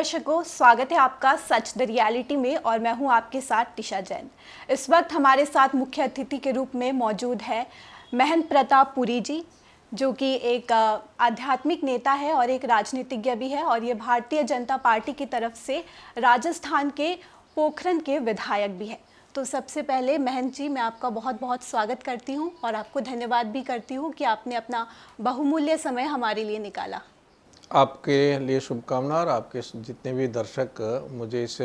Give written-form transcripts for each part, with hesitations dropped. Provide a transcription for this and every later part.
दर्शकों, स्वागत है आपका सच द रियलिटी में और मैं हूं आपके साथ टिशा जैन। इस वक्त हमारे साथ मुख्य अतिथि के रूप में मौजूद है महंत प्रताप पुरी जी, जो कि एक आध्यात्मिक नेता है और एक राजनीतिज्ञ भी है और ये भारतीय जनता पार्टी की तरफ से राजस्थान के पोखरन के विधायक भी है। तो सबसे पहले महंत जी, मैं आपका बहुत बहुत स्वागत करती हूँ और आपको धन्यवाद भी करती हूँ कि आपने अपना बहुमूल्य समय हमारे लिए निकाला। आपके लिए शुभकामना और आपके जितने भी दर्शक मुझे इस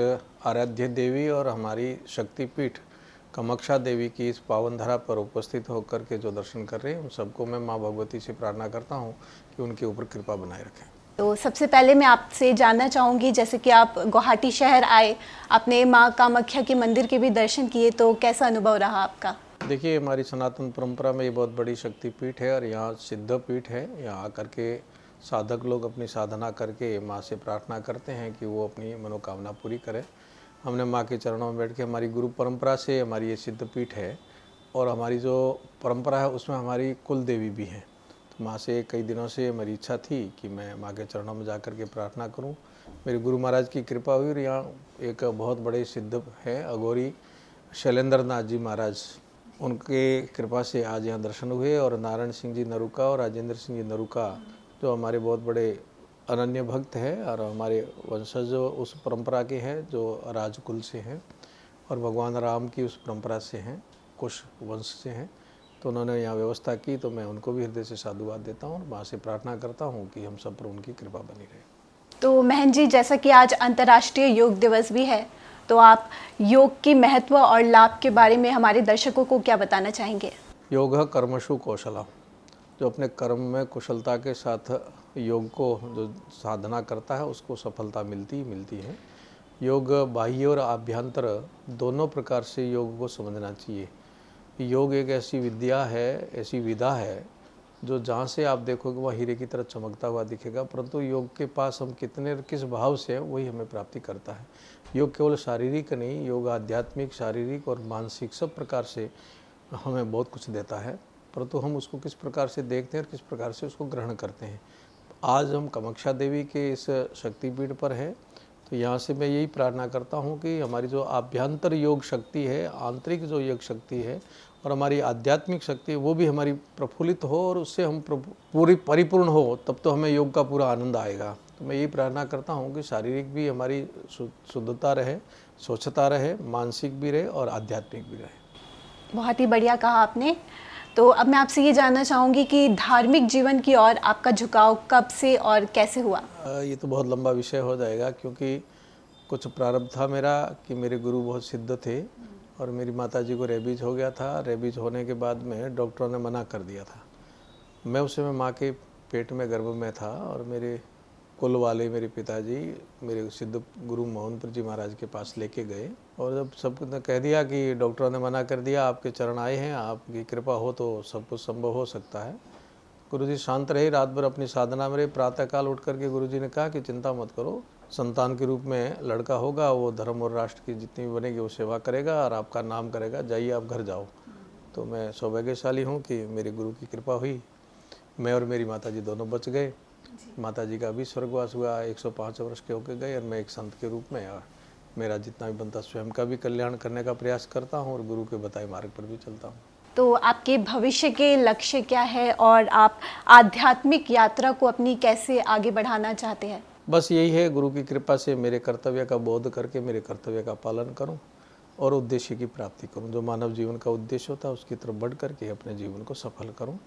आराध्य देवी और हमारी शक्तिपीठ कामाक्षा देवी की इस पावन धरा पर उपस्थित होकर के जो दर्शन कर रहे हैं, उन सबको मैं माँ भगवती से प्रार्थना करता हूँ कि उनके ऊपर कृपा बनाए रखें। तो सबसे पहले मैं आपसे जानना चाहूँगी, जैसे कि आप गुवाहाटी शहर आए, आपने माँ कामाख्या के मंदिर के भी दर्शन किए, तो कैसा अनुभव रहा आपका? देखिए, हमारी सनातन परंपरा में ये बहुत बड़ी शक्तिपीठ है और यहाँ सिद्ध पीठ है। यहाँ आकर के साधक लोग अपनी साधना करके माँ से प्रार्थना करते हैं कि वो अपनी मनोकामना पूरी करे। हमने माँ के चरणों में बैठ के, हमारी गुरु परंपरा से हमारी ये सिद्ध पीठ है और हमारी जो परंपरा है उसमें हमारी कुल देवी भी हैं। तो माँ से कई दिनों से हमारी इच्छा थी कि मैं माँ के चरणों में जा कर के प्रार्थना करूँ। मेरे गुरु महाराज की कृपा हुई और यहाँ एक बहुत बड़े सिद्ध है अघोरी शैलेंद्र नाथ जी महाराज, उनके कृपा से आज यहाँ दर्शन हुए। और नारायण सिंह जी नरुका और राजेंद्र सिंह जी नरुका, जो हमारे बहुत बड़े अनन्य भक्त हैं और हमारे वंशज उस परंपरा के हैं जो राजकुल से हैं और भगवान राम की उस परंपरा से हैं, कुश वंश से हैं। तो उन्होंने यहाँ व्यवस्था की, तो मैं उनको भी हृदय से साधुवाद देता हूँ और माँ से प्रार्थना करता हूँ कि हम सब पर उनकी कृपा बनी रहे। तो महंत जी, जैसा कि आज अंतर्राष्ट्रीय योग दिवस भी है, तो आप योग की महत्व और लाभ के बारे में हमारे दर्शकों को क्या बताना चाहेंगे? योग कर्मशु कौशला, जो अपने कर्म में कुशलता के साथ योग को जो साधना करता है उसको सफलता मिलती है। योग बाह्य और आभ्यंतर दोनों प्रकार से योग को समझना चाहिए। योग एक ऐसी विद्या है, ऐसी विधा है जो जहाँ से आप देखोगे वह हीरे की तरह चमकता हुआ दिखेगा, परंतु योग के पास हम कितने किस भाव से हैं वही हमें प्राप्ति करता है। योग केवल शारीरिक नहीं, योग आध्यात्मिक, शारीरिक और मानसिक सब प्रकार से हमें बहुत कुछ देता है, परंतु हम उसको किस प्रकार से देखते हैं और किस प्रकार से उसको ग्रहण करते हैं। आज हम कामाक्षा देवी के इस शक्तिपीठ पर हैं, तो यहाँ से मैं यही प्रार्थना करता हूँ कि हमारी जो आभ्यंतर योग शक्ति है, आंतरिक जो योग शक्ति है और हमारी आध्यात्मिक शक्ति है, वो भी हमारी प्रफुल्लित हो और उससे हम पूरी परिपूर्ण हो, तब तो हमें योग का पूरा आनंद आएगा। तो मैं यही प्रार्थना करता हूँ कि शारीरिक भी हमारी शुद्धता रहे, स्वच्छता रहे, मानसिक भी रहे और आध्यात्मिक भी रहे। बहुत ही बढ़िया कहा आपने। तो अब मैं आपसे ये जानना चाहूँगी कि धार्मिक जीवन की ओर आपका झुकाव कब से और कैसे हुआ? ये तो बहुत लंबा विषय हो जाएगा, क्योंकि कुछ प्रारब्ध था मेरा कि मेरे गुरु बहुत सिद्ध थे और मेरी माताजी को रेबीज हो गया था। रेबीज होने के बाद में डॉक्टरों ने मना कर दिया था। मैं उस समय माँ के पेट में गर्भ में था और मेरे कुल वाले मेरे पिताजी मेरे सिद्ध गुरु मोहनपुर जी महाराज के पास लेके गए और जब सबने कह दिया कि डॉक्टरों ने मना कर दिया, आपके चरण आए हैं, आपकी कृपा हो तो सब कुछ संभव हो सकता है। गुरुजी शांत रहे, रात भर अपनी साधना में रहे। प्रातःकाल उठ करके गुरुजी ने कहा कि चिंता मत करो, संतान के रूप में लड़का होगा, वो धर्म और राष्ट्र की जितनी भी बनेगी वो सेवा करेगा और आपका नाम करेगा, जाइए आप घर जाओ। तो मैं सौभाग्यशाली हूँ कि मेरे गुरु की कृपा हुई, मैं और मेरी माताजी दोनों बच गए। माताजी का भी स्वर्गवास हुआ, 105 वर्ष के होके गए और मैं एक संत के रूप में और मेरा जितना भी बनता स्वयं का भी कल्याण करने का प्रयास करता हूँ और गुरु के बताए मार्ग पर भी चलता हूँ। तो आपके भविष्य के लक्ष्य क्या है और आप आध्यात्मिक यात्रा को अपनी कैसे आगे बढ़ाना चाहते हैं? बस यही है, गुरु की कृपा से मेरे कर्तव्य का बोध करके मेरे कर्तव्य का पालन करूं और उद्देश्य की प्राप्ति करूं। जो मानव जीवन का उद्देश्य होता है उसकी तरफ बढ़ करके अपने जीवन को सफल करूं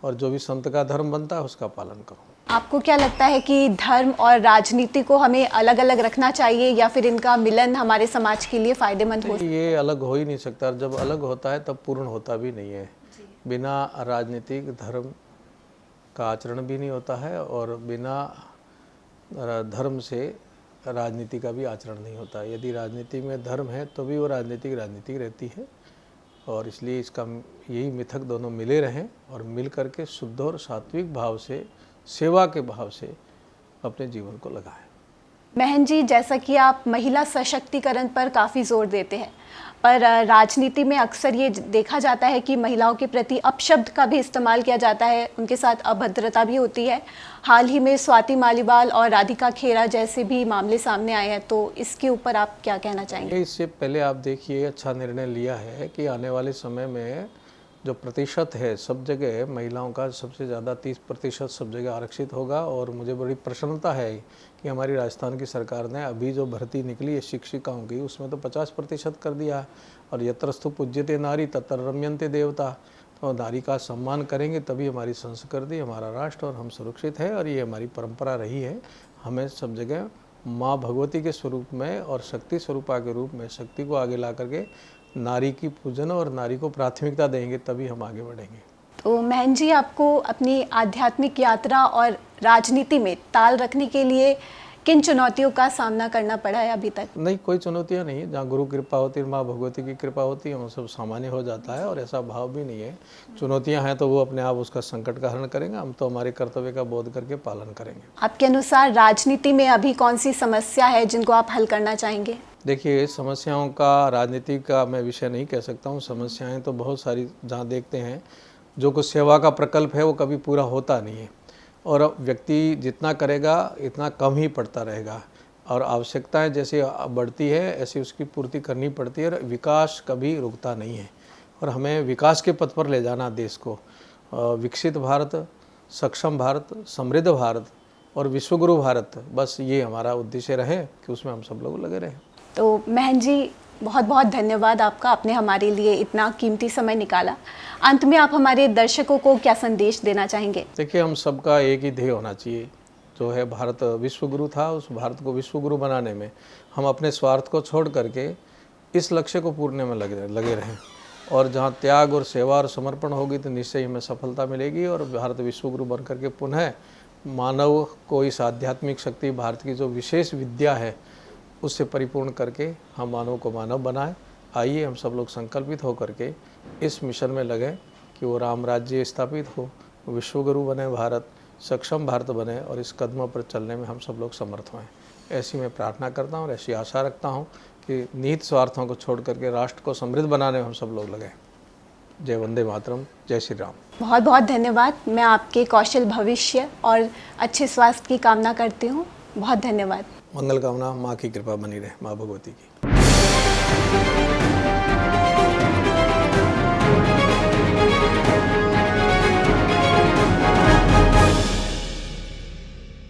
और जो भी संत का धर्म बनता है उसका पालन करूं। आपको क्या लगता है कि धर्म और राजनीति को हमें अलग अलग रखना चाहिए या फिर इनका मिलन हमारे समाज के लिए फायदेमंद हो? ये अलग हो ही नहीं सकता, जब अलग होता है तब पूर्ण होता भी नहीं है। बिना राजनीतिक धर्म का आचरण भी नहीं होता है और बिना धर्म से राजनीति का भी आचरण नहीं होता। यदि राजनीति में धर्म है तो भी वो राजनीतिक रहती है और इसलिए इसका यही मिथक दोनों मिले रहें और मिल करके शुद्ध और सात्विक भाव से, सेवा के भाव से अपने जीवन को लगाएं। बहन जी, जैसा कि आप महिला सशक्तिकरण पर काफ़ी जोर देते हैं, पर राजनीति में अक्सर ये देखा जाता है कि महिलाओं के प्रति अपशब्द का भी इस्तेमाल किया जाता है, उनके साथ अभद्रता भी होती है। हाल ही में स्वाति मालीवाल और राधिका खेरा जैसे भी मामले सामने आए हैं, तो इसके ऊपर आप क्या कहना चाहेंगे? इससे पहले आप देखिए, अच्छा निर्णय लिया है कि आने वाले समय में जो प्रतिशत है सब जगह महिलाओं का सबसे ज़्यादा 30% सब जगह आरक्षित होगा। और मुझे बड़ी प्रसन्नता है कि हमारी राजस्थान की सरकार ने अभी जो भर्ती निकली है शिक्षिकाओं की, उसमें तो 50% कर दिया है। और यत्रस्तु पूज्यते नारी तत्र रम्यन्ते देवता, तो नारी का सम्मान करेंगे तभी हमारी संस्कृति, हमारा राष्ट्र और हम सुरक्षित है। और ये हमारी परंपरा रही है, हमें सब जगह माँ भगवती के स्वरूप में और शक्ति स्वरूपा के रूप में शक्ति को आगे ला करके नारी की पूजन और नारी को प्राथमिकता देंगे, तभी हम आगे बढ़ेंगे। तो महन जी, आपको अपनी आध्यात्मिक यात्रा और राजनीति में ताल रखने के लिए किन चुनौतियों का सामना करना पड़ा है अभी तक? नहीं, कोई चुनौतियाँ नहीं है। जहाँ गुरु कृपा होती है, माँ भगवती की कृपा होती है, वो सब सामान्य हो जाता है और ऐसा भाव भी नहीं है। चुनौतियाँ हैं तो वो अपने आप उसका संकट का हरण करेंगे, हम तो हमारे कर्तव्य का बोध करके पालन करेंगे। आपके अनुसार राजनीति में अभी कौन सी समस्या है जिनको आप हल करना चाहेंगे? देखिए, समस्याओं का राजनीति का मैं विषय नहीं कह सकता हूँ। समस्याएं तो बहुत सारी जहाँ देखते हैं, जो कुछ सेवा का प्रकल्प है वो कभी पूरा होता नहीं है और व्यक्ति जितना करेगा इतना कम ही पड़ता रहेगा। और आवश्यकताएं जैसे बढ़ती है ऐसी उसकी पूर्ति करनी पड़ती है और विकास कभी रुकता नहीं है। और हमें विकास के पथ पर ले जाना देश को। विकसित भारत, सक्षम भारत, समृद्ध भारत और विश्वगुरु भारत, बस ये हमारा उद्देश्य रहे कि उसमें हम सब लोग लगे रहें। तो महन जी, बहुत बहुत धन्यवाद आपका, आपने हमारे लिए इतना कीमती समय निकाला। अंत में आप हमारे दर्शकों को क्या संदेश देना चाहेंगे? देखिए, हम सबका एक ही ध्येय होना चाहिए, जो है भारत विश्वगुरु था, उस भारत को विश्वगुरु बनाने में हम अपने स्वार्थ को छोड़ करके इस लक्ष्य को पूरने में लगे रहें। और जहाँ त्याग और सेवा और समर्पण होगी तो निश्चय हमें सफलता मिलेगी और भारत विश्वगुरु बन करके पुनः मानव को इस आध्यात्मिक शक्ति, भारत की जो विशेष विद्या है, उससे परिपूर्ण करके हम मानव को मानव बनाएं। आइए हम सब लोग संकल्पित हो करके इस मिशन में लगे कि वो राम राज्य स्थापित हो, विश्वगुरु बने भारत, सक्षम भारत बने और इस कदमों पर चलने में हम सब लोग समर्थ हों। ऐसी मैं प्रार्थना करता हूँ और ऐसी आशा रखता हूँ कि निहित स्वार्थों को छोड़ करके राष्ट्र को समृद्ध बनाने में हम सब लोग लगें। जय वंदे मातरम, जय श्री राम। बहुत बहुत धन्यवाद। मैं आपके कौशल भविष्य और अच्छे स्वास्थ्य की कामना करती हूँ। बहुत धन्यवाद। मंगल कामना, माँ की कृपा बनी रहे, माँ भगवती की।